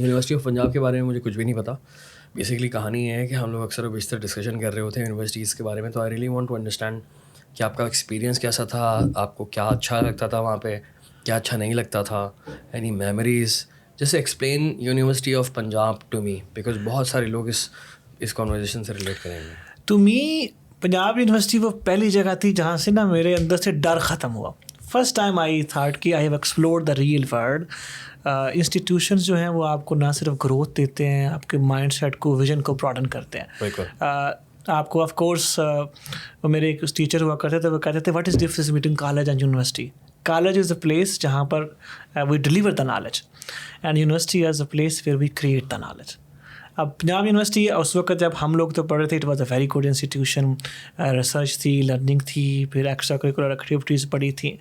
University of Punjab کے بارے میں مجھے کچھ بھی نہیں پتا. بیسکلی کہانی یہ ہے کہ ہم لوگ اکثر و بیشتر ڈسکشن کر رہے ہوتے ہیں یونیورسٹیز کے بارے میں. تو I really want to understand کہ آپ کا ایکسپیرینس کیسا تھا, آپ کو کیا اچھا لگتا تھا وہاں پہ, کیا اچھا نہیں لگتا تھا, اینی میموریز. جیسے explain university of Punjab to me, because بہت سارے لوگ اس کانورزیشن سے ریلیٹ کریں گے. ٹو می پنجاب یونیورسٹی وہ پہلی جگہ تھی جہاں سے نا میرے اندر سے ڈر ختم ہوا. فرسٹ ٹائم آئی تھاٹ کہ I have explored the real world. Institutions جو ہیں وہ آپ کو نہ صرف گروتھ دیتے ہیں, آپ کے مائنڈ سیٹ کو, ویژن کو براڈن کرتے ہیں. آپ کو آف کورس میرے ایک ٹیچر ہوا کرتے تھے, وہ کہتے تھے what is difference between college and university. College is a place جہاں پر we deliver the knowledge, and university is a place where we create the knowledge. اب پنجاب یونیورسٹی اس وقت جب ہم لوگ تو پڑھ رہے تھے, it was a very good institution. Research تھی, لرننگ تھی, پھر ایکسٹرا کریکولر ایکٹیویٹیز پڑھی تھیں.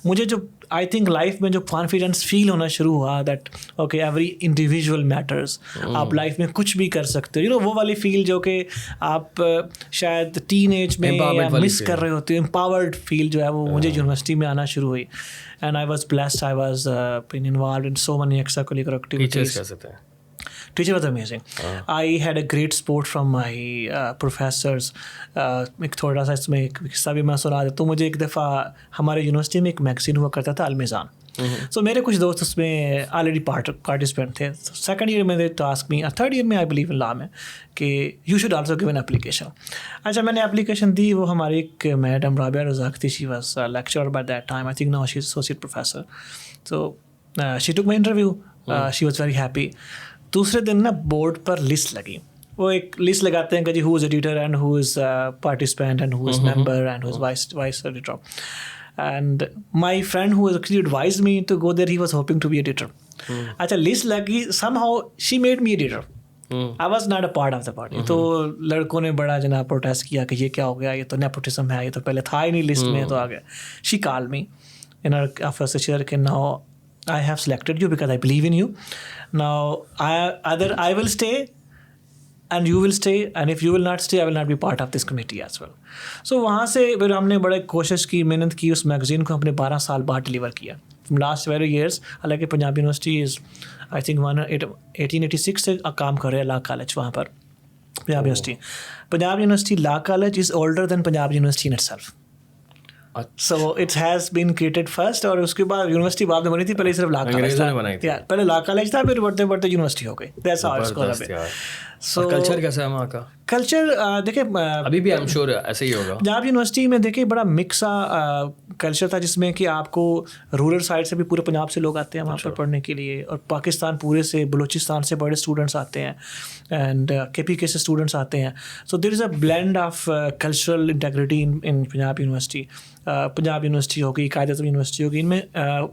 مجھے جو آئی تھنک لائف میں جو کانفیڈنس فیل ہونا شروع ہوا that okay every individual matters. آپ لائف میں کچھ بھی کر سکتے ہو, وہ والی فیل جو کہ آپ شاید ٹین ایج میں مس کر رہے ہوتے ہو. امپاورڈ فیل جو ہے وہ مجھے یونیورسٹی میں آنا شروع ہوئی. And I was blessed, I was involved in so many extra curricular activities. Teacher was amazing. I had a great support from my professors. ایک تھوڑا سا اس میں ایک قصہ بھی میں سنا دیتا ہوں. مجھے ایک دفعہ ہمارے یونیورسٹی میں ایک میگزین ہوا کرتا تھا المیزان. سو میرے کچھ دوست اس میں آلریڈی پارٹیسپینٹ تھے. سیکنڈ ایئر میں دے ٹاسک می, تھرڈ ایئر میں آئی بلیو ان لا میں کہ you should also give an application. اچھا میں نے اپلیکیشن دی. وہ ہماری ایک میڈم رابعہ رزاق تھی, she was lecturer by that time, I think now she is associate professor. So she took my interview, she was very happy. دوسرے دن نا بورڈ پر لسٹ لگی. وہ ایک لسٹ لگاتے ہیں کہ جی who is editor and who is participant and who is member and who is vice editor. And my friend who actually advise me to go there, he was hoping to be editor. اچھا list لگی, somehow she made me editor. I was not a part of the party. تو لڑکوں نے بڑا جناب protest کیا کہ یہ کیا ہو گیا, یہ تو نیپوٹزم ہے, یہ تو پہلے تھا ہی نہیں لسٹ میں, تو آ گیا. شی کال می ان ہر آفس شیئر کہ now I have selected you because I believe in you. Now, either I will stay and you will stay, and if you will not stay, I will not be part of this committee as well. So وہاں سے پھر ہم نے بڑے کوشش کی, محنت کی, اس میگزین کو ہم نے 12 سال بعد ڈلیور کیا. From last very years, حالانکہ Punjab university is I think 1886 سے کام کر رہے ہیں لا کالج وہاں پر. Punjab university, Punjab university law college is older than Punjab university in itself. So it has been created first, اور اس کے بعد یونیورسٹی بعد میں بنی تھی. پہلے صرف لا کالج تھا, پہلے لا کالج تھا, پھر بڑھتے بڑھتے یونیورسٹی ہو گئی. That's how it's gonna be. So culture کیسا ہے وہاں کا؟ کلچر دیکھیں ابھی بھی I'm sure ایسے ہی ہوگا. پنجاب یونیورسٹی میں دیکھیں بڑا مکسا کلچر تھا, جس میں کہ آپ کو رورل سائڈ سے بھی پورے پنجاب سے لوگ آتے ہیں وہاں پر پڑھنے کے لیے, اور پاکستان پورے سے, بلوچستان سے بڑے اسٹوڈنٹس آتے ہیں, اینڈ KPK سے اسٹوڈنٹس آتے ہیں. So there is a blend of cultural integrity in Punjab university. Punjab university ہوگی, قائد اعظم یونیورسٹی ہوگی, ان میں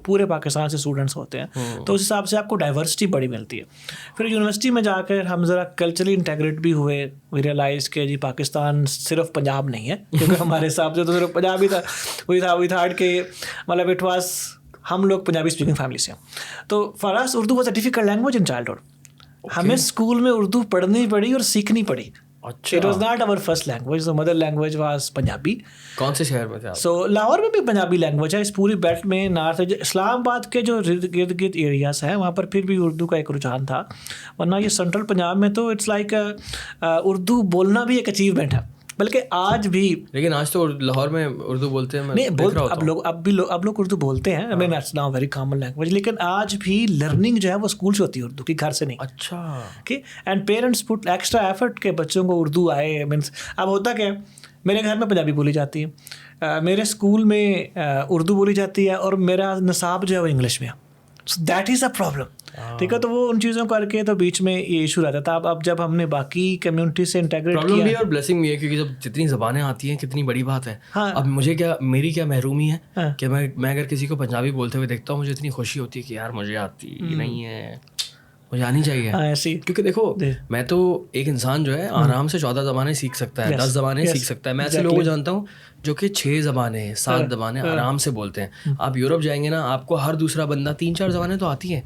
پورے پاکستان سے اسٹوڈنٹس ہوتے ہیں. تو اس حساب سے آپ کو ڈائیورسٹی بڑی ملتی ہے. پھر یونیورسٹی میں جا کر ہم ذرا کلچرلی انٹیگریٹ بھی ہوئے. وی ریئلائز کہ جی پاکستان صرف پنجاب نہیں ہے, کیونکہ ہمارے حساب سے تو صرف پنجاب ہی تھا. وی تھاٹ کہ مطلب اٹ واز, ہم لوگ پنجابی اسپیکنگ فیملی سے ہیں. تو for us Urdu was a difficult language in childhood. ہمیں اسکول میں اردو پڑھنی پڑی اور سیکھنی پڑی. It was not our first language. The mother language was Punjabi. کون سے شہر میں تھے آپ؟ So لاہور میں بھی پنجابی لینگویج ہے. اس پوری بیلٹ میں نارتھ, اسلام آباد کے جو گرد گرد ایریاز ہیں وہاں پر پھر بھی اردو کا ایک رجحان تھا. ورنہ یہ سینٹرل پنجاب میں تو اٹس لائک اردو بولنا بھی ایک اچیومنٹ ہے. بلکہ آج بھی, لیکن آج تو لاہور میں اردو بولتے ہیں. نہیں, اب لوگ اردو بولتے ہیں. I mean that's now very common language. لیکن آج بھی لرننگ جو ہے وہ اسکول سے ہوتی ہے اردو کی, گھر سے نہیں. اچھا. And parents put extra effort کہ بچوں کو اردو آئے. مینس اب ہوتا کیا, میرے گھر میں پنجابی بولی جاتی ہے, میرے اسکول میں اردو بولی جاتی ہے, اور میرا نصاب جو ہے وہ انگلش میں ہے. So that is a problem. ٹھیک ہے, تو وہ ان چیزوں کر کے تو بیچ میں یہ ایشو رہتا تھا. اب جب ہم نے باقی کمیونٹی سے انٹیگریٹ کیا, بھی اور بلیسنگ بھی ہے, کیونکہ جب جتنی زبانیں آتی ہیں کتنی بڑی بات ہے. اب مجھے کیا, میری کیا محرومی ہے کہ میں اگر کسی کو پنجابی بولتے ہوئے دیکھتا ہوں, مجھے اتنی خوشی ہوتی ہے کہ یار مجھے آتی نہیں ہے, مجھے آنی چاہیے. کیونکہ دیکھو میں تو ایک انسان جو ہے آرام سے 14 زبانیں سیکھ سکتا ہے, 10 زبانیں سیکھ سکتا ہے. میں ایسے لوگوں کو جانتا ہوں جو کہ 6 زبانیں 7 زبانیں آرام سے بولتے ہیں. آپ یورپ جائیں گے نا, آپ کو ہر دوسرا بندہ 3-4 زبانیں تو آتی ہیں.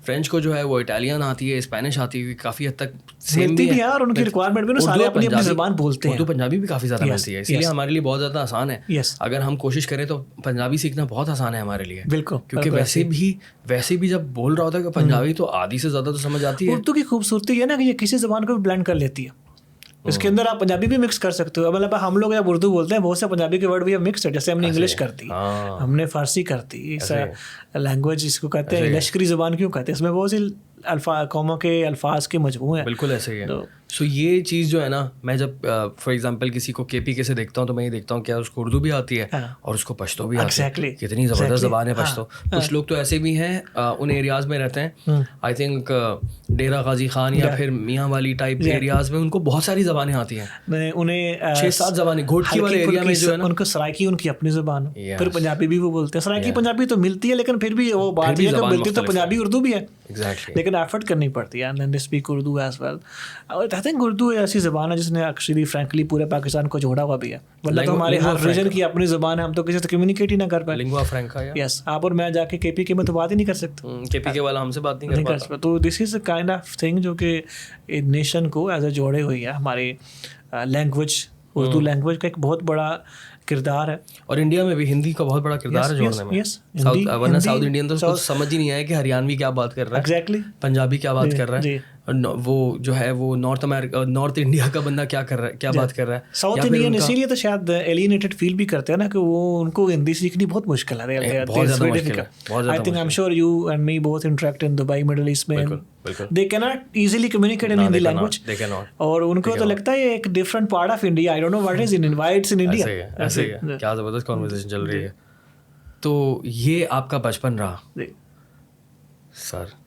فرینچ کو جو ہے وہ اٹالین آتی ہے, اسپینش آتی ہے, کافی حد تک سیم بھی ہے, اور ان کی ریکوائرمنٹ بھی سارے اپنی اپنی زبان بولتے ہیں. اردو پنجابی بھی کافی زیادہ ملتی ہے, اسی لیے ہمارے لیے بہت زیادہ آسان ہے. اگر ہم کوشش کریں تو پنجابی سیکھنا بہت آسان ہے ہمارے لیے, بالکل, کیونکہ ویسے بھی جب بول رہا ہوتا ہے کہ پنجابی تو آدھی سے زیادہ تو سمجھ آتی ہے. اردو کی خوبصورتی یہ نا کہ یہ کسی زبان کو بھی بلینڈ کر لیتی ہے. اس کے اندر آپ پنجابی بھی مکس کر سکتے ہو. مطلب ہم لوگ جب اردو بولتے ہیں بہت سے پنجابی کے ورڈ بھی مکس ہے, جیسے ہم نے انگلش کر دی, ہم نے فارسی کر دی. لینگویج جس کو کہتے ہیں لشکری زبان کیوں کہتے ہیں, اس میں بہت سی قوموں کے الفاظ کے مجموعے ہیں. بالکل ایسے ہی ہے. سو یہ چیز جو ہے نا, میں جب فار ایگزامپل کسی کو کے پی کے سے دیکھتا ہوں تو میں یہ دیکھتا ہوں کیا اس کو اردو بھی آتی ہے اور اس کو پشتو بھی آتی ہے. کتنی زبردست زبان ہے پشتو. کچھ لوگ تو ایسے بھی ہیں ان ایریاز میں رہتے ہیں, آئی تھنک ڈیرہ غازی خان یا پھر میاں والی ٹائپ ایریاز میں, ان کو بہت ساری زبانیں آتی ہیں, انہیں 6-7 زبانیں. گھوٹکی والے ایریا میں جو ہے نا, ان کو سرائکی ان کی اپنی زبان, پھر پنجابی بھی وہ بولتے ہیں. سرائکی پنجابی تو ملتی ہے لیکن پھر بھی وہ بات یہ کہ ملتی تو پنجابی اردو بھی ہے, لیکن ایفرٹ کرنی پڑتی ہے. And then they speak Urdu as well. I think Urdu ایسی زبان ہے جس نے ایکچولی فرینکلی پورے پاکستان کو جوڑا ہوا بھی ہے, ورنہ تو ہمارے ہر ریجن کی اپنی زبان ہے, ہم تو کسی سے کمیونیکیٹ ہی نہ کر پائیں. لنگوا فرینکا. یس, آپ اور میں جا کے کے پی کے میں تو بات ہی نہیں کر سکتے, کے پی کے والا ہم سے بات نہیں کر پاتا. تو دس از اے کائنڈ آف تھنگ جو کہ نیشن کو ایز اے جوڑے ہوئی ہے. ہماری لینگویج, اردو لینگویج کا ایک بہت بڑا کردار ہے, اور انڈیا میں بھی ہندی کا بہت بڑا کردار ہے جوڑنے میں. ورنہ ساؤتھ انڈین تو سمجھ ہی نہیں آیا کہ ہریانوی کیا بات کر رہا ہے, ایگزیکٹلی پنجابی کیا بات کر رہا ہے, وہ جو ہے وہ نارتھ انڈیا کا بندہ کیا کر رہا ہے, کیا بات کر رہا ہے. ساؤتھ انڈین اسی لیے تو شاید ایلینیٹڈ فیل بھی کرتے ہیں نا, کہ وہ ان کو ہندی سیکھنی بہت مشکل ہے. I think I am sure you and me both interact in Dubai Middle East میں, they cannot easily communicate in Hindi language. اور ان کو تو لگتا ہے ایک different part of India. I don't know what is in why it's in India. ایسے ہی کیا زبردست conversation چل رہی ہے. تو یہ آپ کا بچپن رہا سر.